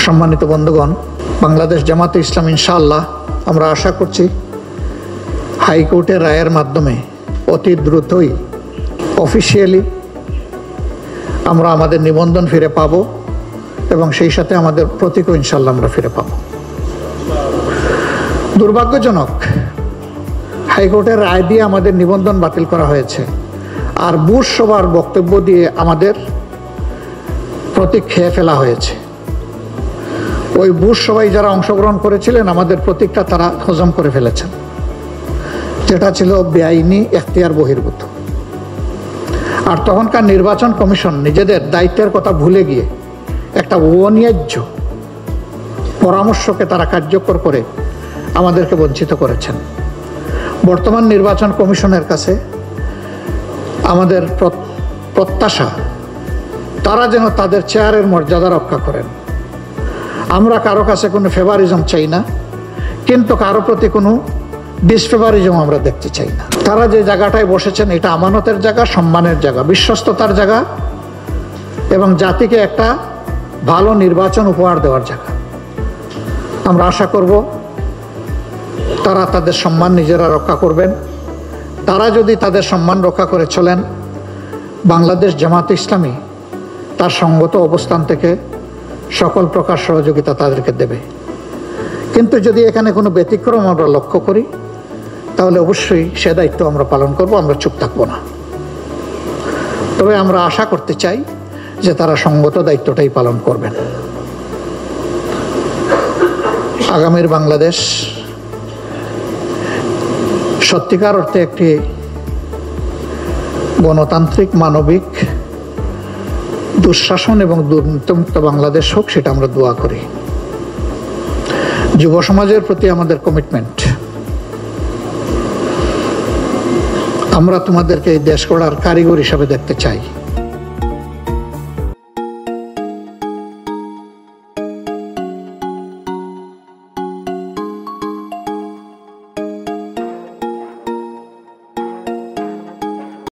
সম্মানিত বন্ধুগণ, বাংলাদেশ জামাতে ইসলাম ইনশাআল্লাহ আমরা আশা করছি হাইকোর্টের রায়ের মাধ্যমে অতি দ্রুতই অফিসিয়ালি আমরা আমাদের নিবন্ধন ফিরে পাব এবং সেই সাথে আমাদের প্রতীকও ইনশাআল্লাহ আমরা ফিরে পাব। দুর্ভাগ্যজনক, হাইকোর্টের রায় দিয়ে আমাদের নিবন্ধন বাতিল করা হয়েছে, আর বুশ সভার বক্তব্য দিয়ে আমাদের প্রতীক খেয়ে ফেলা হয়েছে। ওই বুশ সভায় যারা অংশগ্রহণ করেছিলেন আমাদের প্রতীকটা তারা হজম করে ফেলেছেন, যেটা ছিল বেআইনি, এখতিয়ার বহির্ভূত। আর তখনকার নির্বাচন কমিশন নিজেদের দায়িত্বের কথা ভুলে গিয়ে একটা অন্যায্য পরামর্শকে তারা কার্যকর করে আমাদেরকে বঞ্চিত করেছেন। বর্তমান নির্বাচন কমিশনের কাছে আমাদের প্রত্যাশা তারা যেন তাদের চেয়ারের মর্যাদা রক্ষা করেন। আমরা কারো কাছে কোনো ফেভারিজম চাই না, কিন্তু কারো প্রতি কোনো ডিসফেভারিজম আমরা দেখতে চাই না। তারা যে জায়গাটায় বসেছেন এটা আমানতের জায়গা, সম্মানের জায়গা, বিশ্বস্ততার জায়গা এবং জাতিকে একটা ভালো নির্বাচন উপহার দেওয়ার জায়গা। আমরা আশা করব তারা তাদের সম্মান নিজেরা রক্ষা করবেন। তারা যদি তাদের সম্মান রক্ষা করে চলেন, বাংলাদেশ জামাতে ইসলামী তার সঙ্গত অবস্থান থেকে সকল প্রকার সহযোগিতা তাদেরকে দেবে। কিন্তু যদি এখানে কোনো ব্যতিক্রম আমরা লক্ষ্য করি, তাহলে অবশ্যই সে দায়িত্ব আমরা পালন করব, আমরা চুপ থাকবো না। তবে আমরা আশা করতে চাই যে তারা সঙ্গত দায়িত্বটাই পালন করবেন। আগামীর বাংলাদেশ সত্যিকার অর্থে একটি গণতান্ত্রিক, মানবিক, দুঃশাসন এবং দুর্নীতিমুক্ত বাংলাদেশ হোক, সেটা আমরা দোয়া করি। যুব সমাজের প্রতি আমাদের কমিটমেন্ট, আমরা তোমাদেরকে এই দেশ গড়ার কারিগর হিসাবে দেখতে চাই।